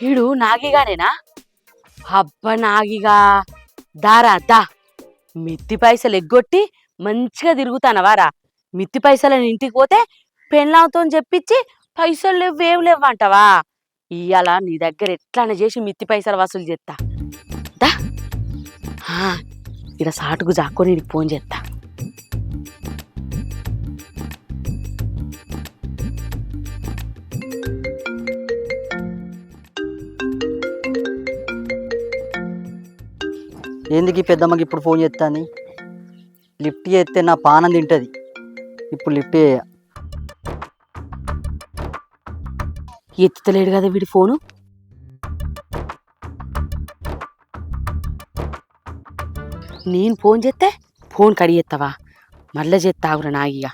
ఈడు నాగిగానేనా? అబ్బ నాగిగా, దారా దా, మిత్తి పైసలు ఎగ్గొట్టి మంచిగా తిరుగుతానవారా? మిత్తి పైసలని ఇంటికి పోతే పెళ్ళాంతో చెప్పించి పైసలు లేవు లేవంటావా? ఇయ్యాల నీ దగ్గర ఎట్లానే చేసి మిత్తి పైసలు వసూలు చేస్తా. దా ఇక్కడ సాటుకు జాక్కొని నీకు ఫోన్ చేస్తా. ఎందుకు పెద్దమ్మకి ఇప్పుడు ఫోన్ చేస్తాను? లిఫ్ట్ చేస్తే నా పానం తింటుంది. ఇప్పుడు లిఫ్ట్ చేయ. ఎత్తుతలేడు కదా వీడి ఫోను. నేను ఫోన్ చేస్తే ఫోన్ కడిగేస్తావా? మళ్ళా చేస్తావురా నాగిగా.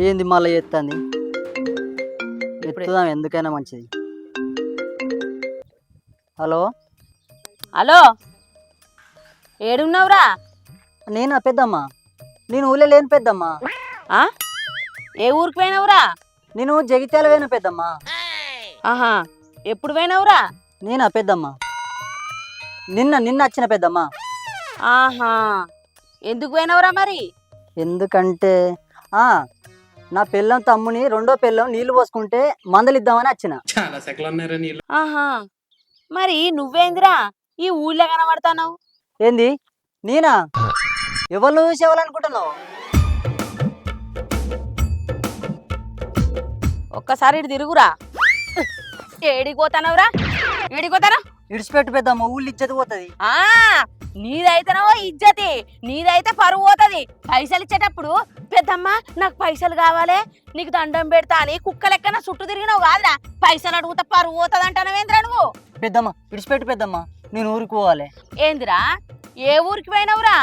ఏంది మళ్ళీ చేస్తాను? ఎత్తుదాం, ఎందుకైనా మంచిది. హలో హలో, ఏడున్నావురా? నేనా పెద్దమ్మ? నేను ఊళ్ళో లేను పెద్దమ్మ. ఏ ఊరికి పోయినావురా? నేను జగిత్యాల పోయినా పెద్దమ్మ. ఆహా, ఎప్పుడు పోయినావురా? నేనా పెద్దమ్మ? నిన్న వచ్చిన పెద్దమ్మ. ఆహా, ఎందుకు పోయినావురా మరి? ఎందుకంటే నా పెళ్ళం తమ్ముని రెండో పెళ్ళం నీళ్లు పోసుకుంటే మందలు ఇద్దామని వచ్చిన. ఆహా, మరి నువ్వేందిరా ఈ ఊళ్ళో కనబడతావు? ఏంది నేనా? ఎవరు చూసి ఎవరనుకుంటున్నావు? ఒక్కసారి ఇటు తిరుగురా. ఏడిపోతానవురా? ఏడిపోతాను? ఇడిచిపెట్టు పెద్దమ్మ, ఊళ్ళు ఇచ్చేది పోతుంది. నీదైతేనో ఇజ్జతి, నీదైతే పరువు పోతుంది. పైసలు ఇచ్చేటప్పుడు పెద్దమ్మ నాకు పైసలు కావాలి, నీకు దండం పెడతా అని కుక్క లెక్కన చుట్టూ తిరిగినావు కాదురా. పైసలు అడుగుతా పరువు పోతుంది అంటానవేంద్రా నువ్వు? పెద్దమ్మ ఇడిచిపెట్టు పెద్దమ్మ, నేను ఊరికి పోవాలి. ఏందిరా, ఏ ఊరికి పోయినావురా?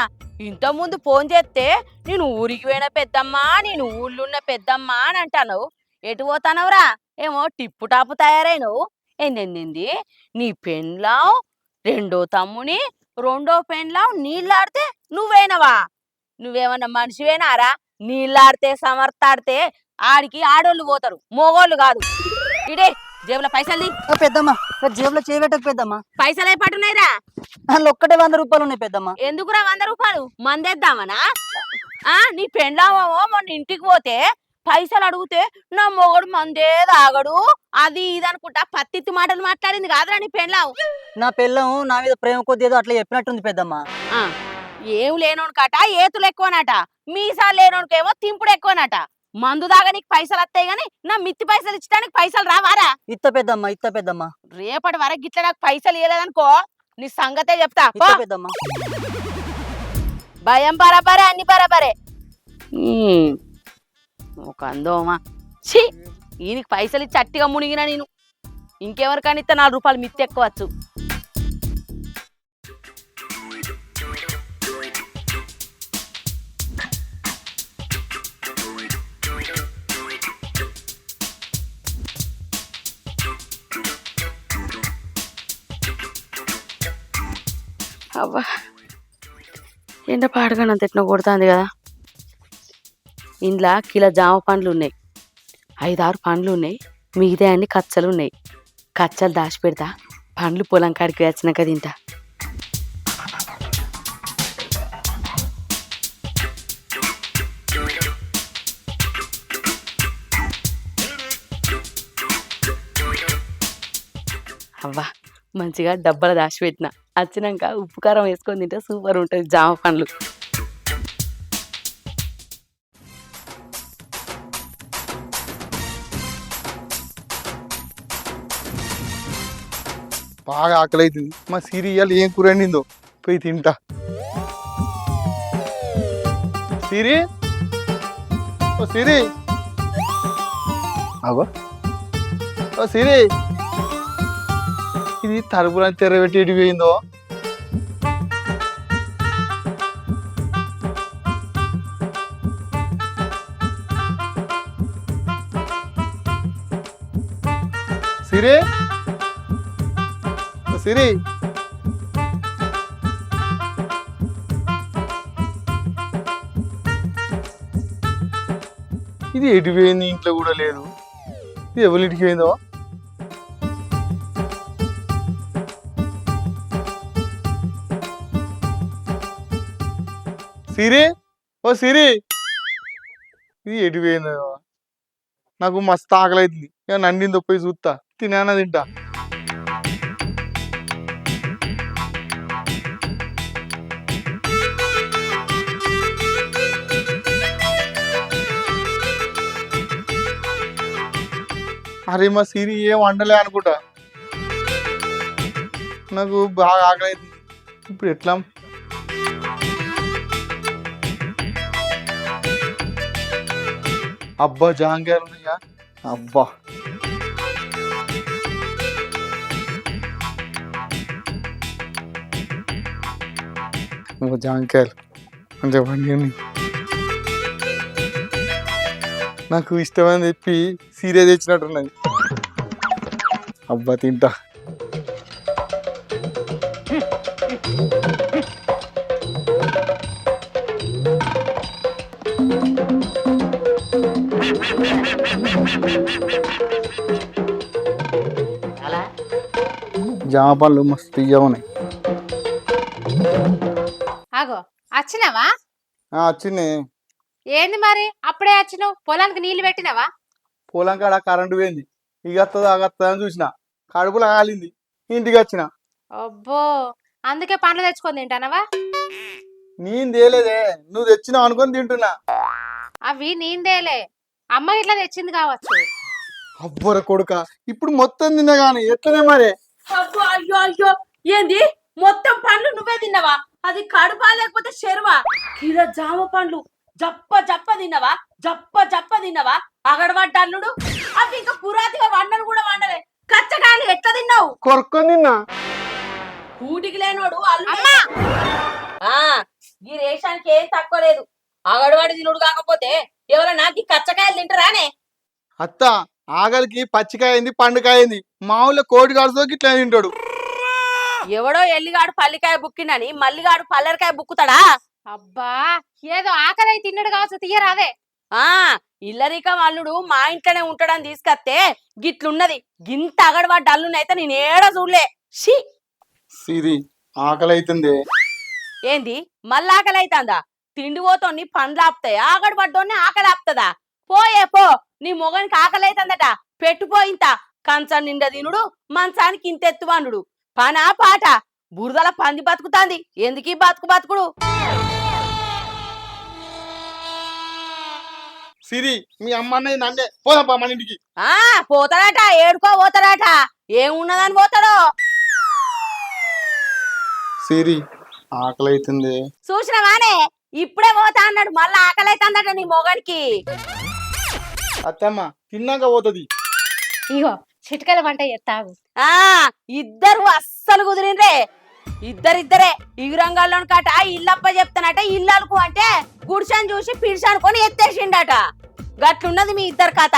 ఇంత ముందు ఫోన్ చేస్తే నేను ఊరికి పోయిన పెద్దమ్మా, నేను ఊళ్ళున్న పెద్దమ్మా అని అంటాను. ఎటు పోతానవురా? ఏమో టిప్పు టాపు తయారైనవు. ఏంది నీ పెండ్లాం రెండో తమ్ముని రెండో పెండ్లాం నీళ్ళాడితే నువ్వేనవా? నువ్వేమన్నా మనిషివేనారా? నీళ్ళాడితే సమర్థాడితే ఆడికి ఆడోళ్ళు పోతారు, మోగోళ్ళు కాదు. ఇడే జేబులో పైసలు పెద్దమ్మ. జేబులో చేయబెట్టకు పెద్దమ్మ. పైసలు ఏ పట్టున్నాయిరా? అందులో ఒక్కటే 100 రూపాయలు ఉన్నాయి పెద్దమ్మ. ఎందుకురా 100 రూపాయలు? మందేద్దామనా? నీ పెండ్లామో మొన్న ఇంటికి పోతే పైసలు అడిగితే నా మొగడు మందే తాగడు అది ఇది అనుకుంటా పత్తిత్తి మాటలు మాట్లాడింది కాదురా నీ పెండ్లాం. నా పెళ్ళం నా మీద ప్రేమ కొద్ది ఏదో అట్లా చెప్పినట్టుంది పెద్దమ్మ. ఏం లేనోను కట ఏతులు ఎక్కువనట, మీసాలు లేనోనికేమో తింపుడు ఎక్కువనట. మందు దాగా నీకు పైసలు వస్తాయి గాని నా మిత్తి పైసలు ఇచ్చడానికి పైసలు రావారా? ఇత్త పెద్దమ్మ. రేపటి వరకు గిట్ల నాకు పైసలు ఇవ్వలేదనుకో నీ సంగతే చెప్తా. పెద్దమ్మ భయం బరాబరే, అన్ని బరాబరే. ఒక అందోమా ఛీ, ఈయనకి పైసలు ఇచ్చి అట్టిగా మునిగినా నేను. ఇంకెవరికని ఇస్తే 4 రూపాయలు మిత్తి ఎక్కువచ్చు. అవ్వా ఎండ పాడగానంత ఎట్లా కొడుతుంది కదా. ఇంట్లో కిలో జామ పండ్లు ఉన్నాయి, 5-6 పండ్లు ఉన్నాయి, మిగతా అన్ని కచ్చలు ఉన్నాయి. కచ్చలు దాచి పెడతా, పండ్లు పొలం కాడికి వచ్చినాక తింటా. అవ్వా మంచిగా డబ్బాలు దాచి పెట్టిన, వచ్చినాక ఉప్పు కారం వేసుకొని తింటే సూపర్ ఉంటుంది జామ పండ్లు. బాగా ఆకలి అవుతుంది. మా సీరియల్ ఏం కూర వండిందో పోయి తింటా. సిరి, ఓ సిరి, అగో ఓ సిరి, ఇది తలుపుల తెరబెట్టి ఎటు పోయిందో. సిరి, సిరి, ఇది ఎటు పోయింది? ఇంట్లో కూడా లేదు. ఇది ఎవరింటికి పోయిందో సిరి ఓ సిరి ఇది ఎటు పోయిందో నాకు మస్తు ఆకలి అవుతుంది ఇక నండిందో పోయి చూస్తా తినానా తింటా అరే మా సిరి ఏం వండలే అనుకుంటా నాకు బాగా ఆకలి అవుతుంది ఇప్పుడు ఎట్లా అబ్బా జాంకాయలు ఉన్నాయా అబ్బా జాంకాయలు అంటే పండి నాకు ఇష్టమని చెప్పి సీరియస్ తెచ్చినట్టున్నది అబ్బా తింటా జామ పళ్ళు మస్తు తీయగా ఉన్నాయి ఆగో వచ్చినావా? వచ్చింది ఏంది మరి అప్పుడే వచ్చినావు? పొలానికి నీళ్లు పెట్టినావా? పొలం కాడ కరెంటు పోయింది ఇక వస్తుందా ఆగస్తుందా అని చూసిన కడుపులో కాలింది ఇంటికి వచ్చిన అబ్బో అందుకే పండ్లు తెచ్చుకొని తింటానవా? నేను తేలేదే నువ్వు తెచ్చినావు అనుకొని తింటున్నా. అవి నీందేలే, అమ్మ ఇట్లా తెచ్చింది కావచ్చు. అబ్బోర కొడుక ఇప్పుడు మొత్తం తిన్నా గానీ ఎట్లనే మరి అబ్బో అయ్యో అయ్యో ఏంది మొత్తం పండ్లు నువ్వే తిన్నావా? అది కడుపా లేకపోతే చెరువా? కిలో జామ పండ్లు జప్ప జప్ప తిన్నావా? జప్ప జప్ప తిన్నావా? అగడబడ్డల్లుడు అవి ఇంకా పురాతిగా వండను కూడా వండలే. కచ్చకాయలు ఎట్లా తిన్నావు? కొరుక్కొని తిన్నా. కూటికి లేనోడు అల్లుడు. ఈ రేషానికి ఏం తక్కువ లేదు. అగడవాడి తినుడు కాకపోతే ఎవరైనా ఈ కచ్చకాయలు తింటారానే? అత్త ఆగలికి పచ్చికాయింది పండుకాయింది మా ఊళ్ళో కోడి కాడుతో ఇట్లా తింటాడు. ఎవడో ఎల్లిగాడు పల్లికాయ బుక్కిండని మల్లిగాడు పల్లెరకాయ బుక్కుతాడా? అబ్బా ఏదో ఆకలి తిన్నడు కావచ్చు, తీయరాదే. ఇల్లరికం అల్లుడు మా ఇంట్లోనే ఉంటాడని తీసుకొస్తే గిట్లున్నది. గింత అగడవాడు అల్లునైతే నేను ఏడో చూడలే. షీ సిరి ఆకలి అవుతుంది. ఏంది మళ్ళీ ఆకలి అవుతుందా? తిండి పోతోని పండ్లు ఆపుతాయా? ఆగడబడ్డోని ఆకలి ఆపుతుందా? పోయే పో, నీ మొగనికి ఆకలి అవుతుందట పెట్టుపోయింత. కంచం నిండా తినుడు, మంచానికి ఇంతెత్తు వండుడు. పనా పాట బురదల పంది బతుకుతాంది. ఎందుకీ బతుకుడు? సిరి మీ అమ్మ అన్నది నన్నే పోదాం మన ఇంటికి. పోతాడట, ఏడుకో పోతాడట. ఏమున్నదని పోతాడో. సిరి ఆకలి అవుతుంది. చూసినవానే ఇప్పుడే పోతా అన్నాడు, మళ్ళా ఆకలి అవుతుందట నీ మొగనికి. అత్తమ్మ తిన్నాక పోతుంది. ఇగో చిటికల వంట ఎత్తాగు. ఇద్దరు అస్సలు కుదిరిండ్రే. ఇద్దరే ఇగురంగాల్లోని కాట ఇల్లప్ప చెప్తానట. ఇల్లలకు అంటే గుడిసెని చూసి పిడిసనుకొని ఎత్తేసిండట. గట్లున్నది మీ ఇద్దరు కథ.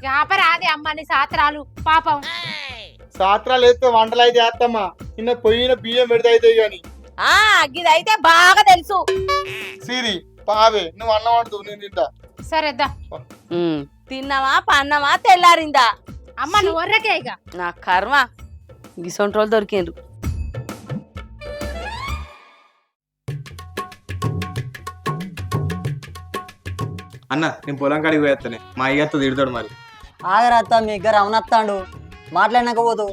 వ్యాపారాది అమ్మని సాత్రాలు పాపం. సాత్రాలు వేస్తే వంటలు అయితే అత్తమ్మ నిన్న పొయ్యిన బియ్యం పెడితే అవుతాయి గాని. ఇదైతే బాగా తెలుసు. సిరి పావే నువ్వు అన్నం వండుతూ నేను తింటా. సరేద్దా. తిన్నావా పన్నమా తెల్లారిందా? అమ్మ నువ్వు వర్రకే ఇక. నా కర్మ గిసొంటి రోజులు దొరికిండ్రు. అన్న నేను పొలం కాడికి పోయేస్తానే, మా అయ్యతో తిడతాడు. మరి ఆగరత్త మీ దగ్గర అవునత్తాడు మాట్లాడినాక పోదు.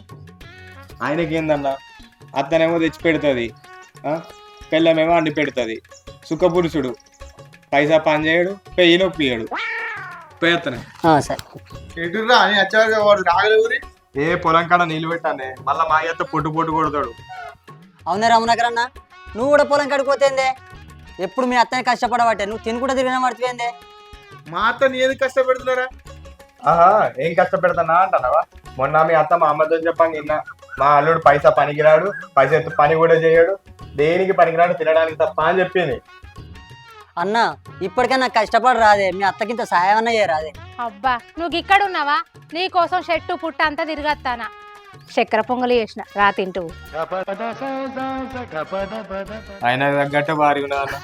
ఆయనకేందన్న, అత్తనేమో తెచ్చి పెడుతుంది, పెళ్ళమేమో అండి పెడుతుంది. సుఖపురుషుడు పైసా పని చేయడు, పెయ్యి నొప్పియడు. పోయేస్తానే. సరే ఎటురా అని వచ్చాక వాడు రాగలేవురి. ఏ పొలం కాడ నీళ్ళు పెట్టానే, మళ్ళీ మా అయ్యతో పొట్టు కొడతాడు. అవునే రమణకర్ అన్న, నువ్వు కూడా పొలం కడిపోతేందే? ఎప్పుడు మీ అత్తని కష్టపడబట్టే నువ్వు తిని కూడా తిరిగిన పడిపోయిందే. మా అత్త నీ ఎందుకు కష్టపెడుతున్నారా? ఏం కష్టపెడతానా అంటావా? మొన్న మీ అత్త మా అమ్మతో చెప్పండి నిన్న, మా అల్లుడు పైసా పనికిరాడు, పైసా పని కూడా చేయడు, దేనికి పనికిరాడు, తినడానికి తప్ప అని చెప్పింది. అన్న ఇప్పటికే నాకు కష్టపడి రాదే, మీ అత్తకింత సాయం అన్న చేయరాదే. అబ్బా నువ్వు ఇక్కడ ఉన్నావా? నీ కోసం చెట్టు పుట్ట అంతా తిరిగత్తానా. చక్కెర పొంగలి చేసిన రా తింటూ. ఆయన తగ్గట్టే భారీ ఉన్నదన్న.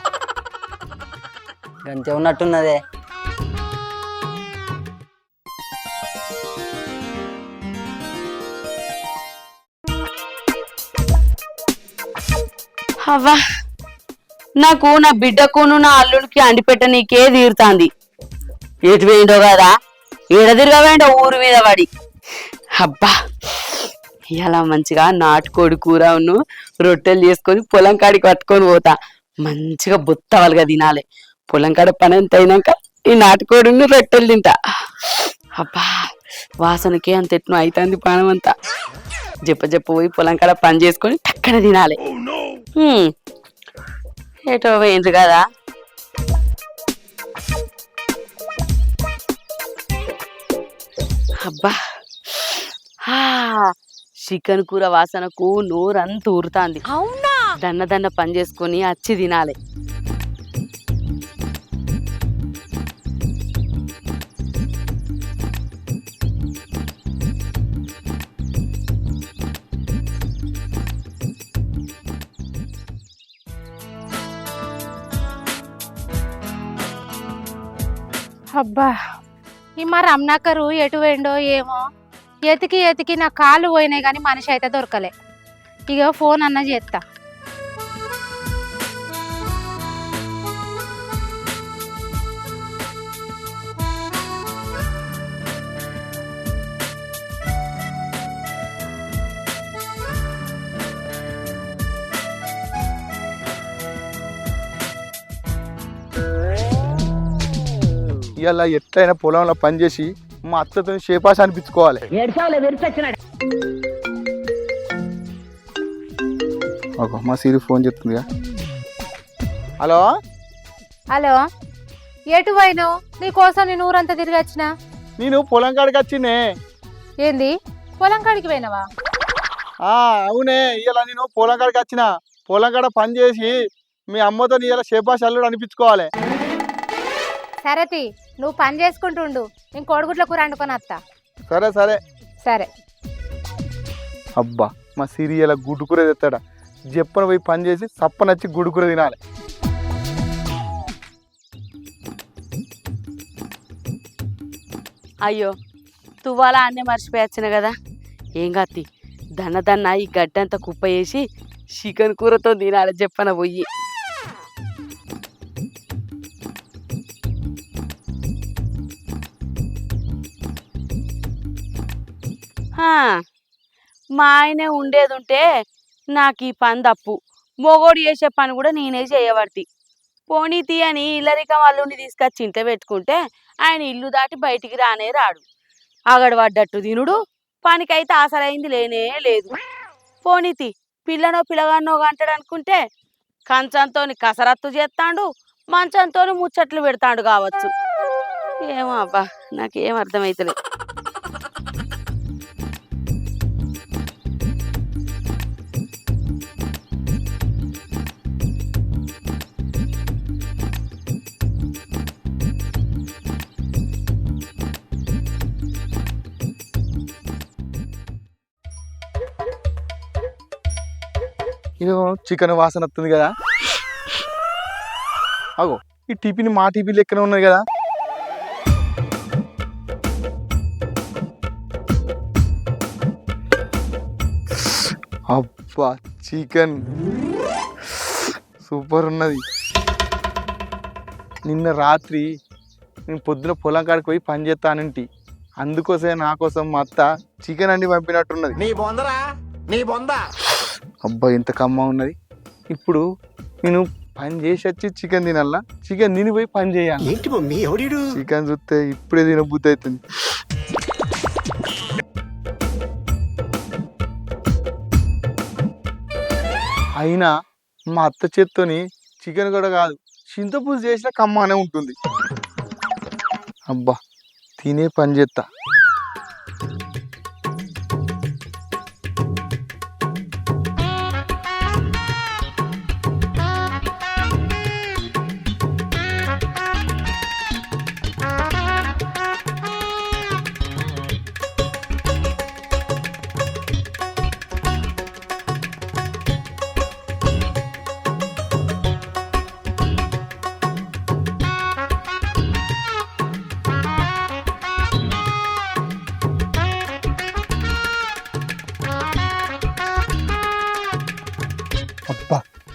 గంతే ఉన్నట్టున్నదే. అవ్వా నాకు నా బిడ్డకును నా అల్లుడికి అండిపెట్ట నీకే తీరుతాంది. ఎటు వేయండో కదా, ఎడదిరగవేండో ఊరు మీద పడి. అబ్బా ఇలా మంచిగా నాటుకోడి కూరను రొట్టెలు చేసుకొని పొలం కాడికి పట్టుకొని పోతా. మంచిగా బొత్తవలుగా తినాలి. పొలం కాడ పని అంత అయినాక ఈ నాటుకోడిని రొట్టెలు తింటా. అబ్బా వాసనకే అంత ఎట్ను అవుతుంది పానం అంతా. చెప్ప పోయి పొలం కాడ పని చేసుకొని టక్కన తినాలి. ఏటో పోయింది కదా. అబ్బా చికెన్ కూర వాసనకు నోరంతా ఊరుతాంది. అవునా, దన్న పని చేసుకొని అచ్చి తినాలి. అబ్బా ఈ మా రమణాకరు ఎటు పోయిండో ఏమో. ఎతికి నా కాళ్ళు పోయినాయి కానీ మనిషి అయితే దొరకలే. ఇక ఫోన్ అన్న చేస్తా. ఇవాళ ఎట్లయినా పొలంలో పనిచేసి మా అత్తతో షేపాస అనిపించుకోవాలి. మా సిరి ఫోన్ చెప్తుందిగా. హలో హలో, ఎటు పోయినావు? నీకోసం నేను ఊరంతా తిరిగి వచ్చిన. నేను పొలం కాడికి వచ్చినే. ఏంది పొలం కాడికి పోయినావా? అవునే, ఇవాళ నేను పొలం కాడికి వచ్చిన. పొలం కాడ పని చేసి మీ అమ్మతో ఇవాళ షేపాస అల్లుడు అనిపించుకోవాలి. సరేతి, నువ్వు పని చేసుకుంటుండు, నేను కోడిగుడ్ల కూర వండుకొని వస్తా. సరే సరే సరే. అబ్బా మా సిరి ఇలా గుడ్డు కూర తెస్తాడా. చెప్పన పోయి పని చేసి సప్పనచ్చి గుడ్డు కూర తినాలి. అయ్యో తువ్వాలా అన్నీ మర్చిపోయచ్చిన కదా. ఏం కాత్తి దన్న ఈ గడ్డంతా కుప్ప వేసి చికెన్ కూరతో తినాలి చెప్పన పోయి. మా ఆయనే ఉండేది ఉంటే నాకు ఈ పని తప్పు. మొగోడు చేసే పని కూడా నేనే చేయబడి. పోనీ తీయని ఇల్లరికం అల్లుండి తీసుకొచ్చి ఇంట పెట్టుకుంటే ఆయన ఇల్లు దాటి బయటికి రానే రాడు. అగడు పడ్డట్టు తినుడు, పనికైతే ఆసరైంది లేనే లేదు. పోనీతి పిల్లనో పిల్లగానో అంటాడు అనుకుంటే కంచంతో కసరత్తు చేస్తాడు, మంచంతో ముచ్చట్లు పెడతాడు కావచ్చు. ఏమో అబ్బా నాకేం అర్థమైతలేదు. ఇది చికెన్ వాసన వస్తుంది కదా. అగో ఈ టిఫిన్ మా టిఫిన్ లెక్కనే ఉన్నది కదా. అబ్బా చికెన్ సూపర్ ఉన్నది. నిన్న రాత్రి నేను పొద్దున పొలం కాడికి పోయి పని చేస్తానంటి. అందుకోసమే నా కోసం మా అత్త చికెన్ అండి పంపినట్టున్నది. అబ్బా ఎంత కమ్మ ఉన్నది. ఇప్పుడు నేను పని చేసి వచ్చి చికెన్ తినాలా, చికెన్ తిని పోయి పని చేయాలి. చికెన్ చూస్తే ఇప్పుడే తినబుద్ధి అవుతుంది. అయినా మా అత్త చేత్తోని చికెన్ కూడా కాదు చింతపులుసు చేసిన కమ్మానే ఉంటుంది. అబ్బా తినే పని చేస్తా.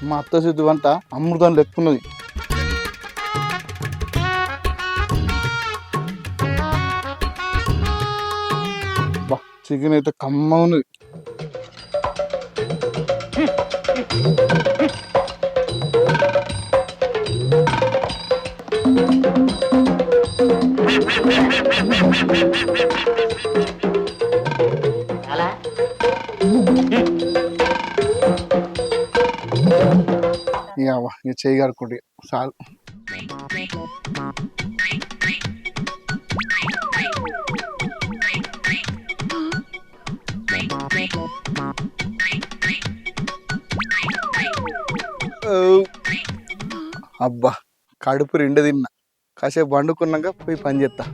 మా అత్త సిద్ధు వంట అమృతం లెక్కున్నది. బా చికెన్ అయితే కమ్మ ఉన్నది. ఇక చేయి కడుక్కుంటే చాలు. అబ్బా కడుపు రెండు తిన్నా, కాసేపు వండుకున్నాక పోయి పని చేస్తా.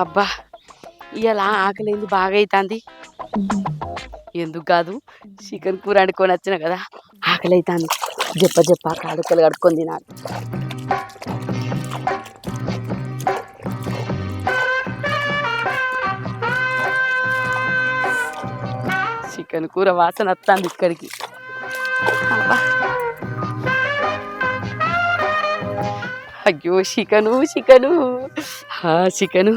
అబ్బా ఇలా ఆకలింది బాగా అవుతుంది. ఎందుకు కాదు, చికెన్ కూర వండుకొని వచ్చిన కదా, ఆకలి అవుతుంది. జప్ప కాడుకలు కడుక్కొని తినాలి. చికెన్ కూర వాసన వస్తుంది ఇక్కడికి. అబ్బా అయ్యో చికెను చికెను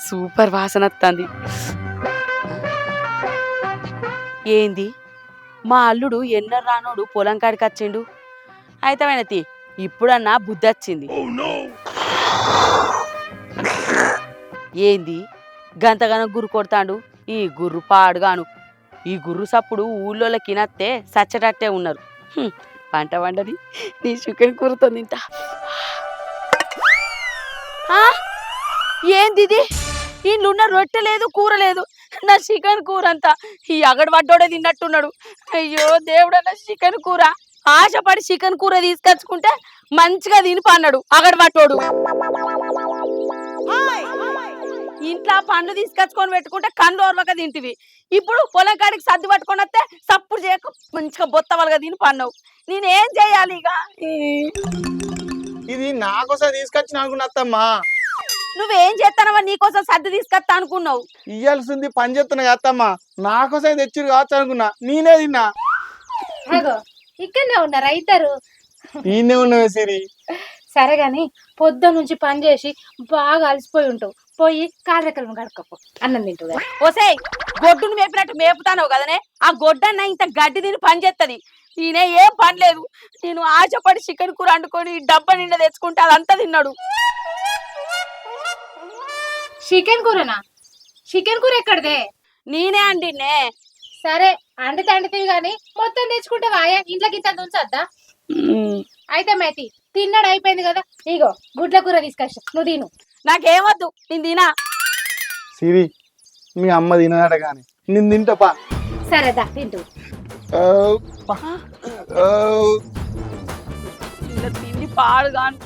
సూపర్ వాసన వస్తుంది. ఏంది మా అల్లుడు ఎన్నర రానోడు పొలం కాడికి వచ్చిండు. అయితే వెనతి ఇప్పుడన్నా బుద్ధి వచ్చింది. ఏంది గంతగానో గుర్రు కొడతాడు ఈ గుర్రు పాడుగాను. ఈ గుర్రు సప్పుడు ఊళ్ళోకి నత్తే సచ్చటట్టే ఉన్నారు. పంట వండని నీ చికెన్ కూరతో తింటా. ఏంది ఇది? ఇండ్లున్న రొట్టె లేదు, కూర లేదు, నా చికెన్ కూర అంతా ఈ అగడబడ్డోడే తిన్నట్టున్నాడు. అయ్యో దేవుడా, నా చికెన్ కూర ఆశపడి చికెన్ కూర తీసుకొచ్చుకుంటే మంచిగా తినిపన్నాడు అగడబడ్డోడు. ఇంట్లో పండ్లు తీసుకొచ్చుకొని పెట్టుకుంటే కండ్లు ఓర్వక తింటివి. ఇప్పుడు పొలం కాడికి సర్ది పట్టుకొని వస్తే సప్పుడు చేయక మంచిగా బొత్తవలుగా తిని పన్నావు. నేనేం చేయాలి ఇక? ఇది నా కోసం తీసుకొచ్చిన అనుకున్నమ్మా. నువ్వేం చేస్తానవా? నీకోసం సర్ది తీసుకొస్తా అనుకున్నావు. ఇయ్యాల్సింది పని చేస్తున్నా కదమ్మా, నా కోసం తెచ్చిరు కావచ్చు అనుకున్నా. నేనే తిన్నా. ఇక్కడనే ఉన్నారు ఇద్దరు. నేనే ఉన్నావే సిరి. సరే గాని పొద్దు నుంచి పని చేసి బాగా అలసిపోయి ఉంటావు, పోయి కాళ్ళకలు కడుక్కపో, అన్నం తింటుంది. ఓసేయ్, గొడ్డును మేపినట్టు మేపుతానవు కదనే, ఆ గొడ్డన్న ఇంత గడ్డి తిని పని చేస్తుంది. నేనే ఏం పని లేదు. నేను ఆశపడి చికెన్ కూర వండుకొని డబ్బా నిండా తెచ్చుకుంటే అదంతా తిన్నాడు. చికెన్ కూరనా? చికెన్ కూర ఎక్కడదే? నేనే అండినే. సరే అండితే గాని మొత్తం తెచ్చుకుంటే వాయా ఇంట్లోకి ఇంత ఉంచద్దా? అయితే మేతి తిన్నాడు అయిపోయింది కదా, ఇగో గుడ్ల కూర తీసుకొచ్చా, నువ్వు తిను. నాకేమొద్దు, నేను తినా. సిరి మీ అమ్మ తినదట కానీ నేను తింటపా. సరేదా తింటూ. తిండి పాడుగాను.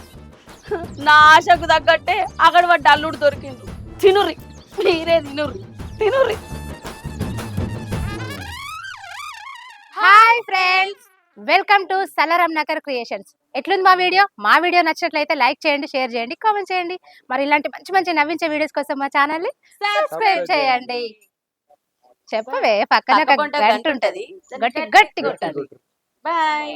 నా ఆశకు తగ్గట్టే అక్కడ పడ్డ అల్లుడు దొరికిండు. తినుర్రి, మీరే తినుర్రి. హాయ్ ఫ్రెండ్స్, వెల్కమ్ టు సలరమ్నకర్ క్రియేషన్స్. ఎట్లుంది మా వీడియో నచ్చినట్లయితే లైక్ చేయండి, షేర్ చేయండి, కామెంట్ చేయండి. మరి ఇలాంటి మంచి నవ్వించే వీడియోస్ కోసం మా ఛానల్ ని సబ్స్క్రైబ్ చేయండి. చెప్పవే, పక్కన గంట ఉంటది, గట్టి కొట్టండి. బాయ్.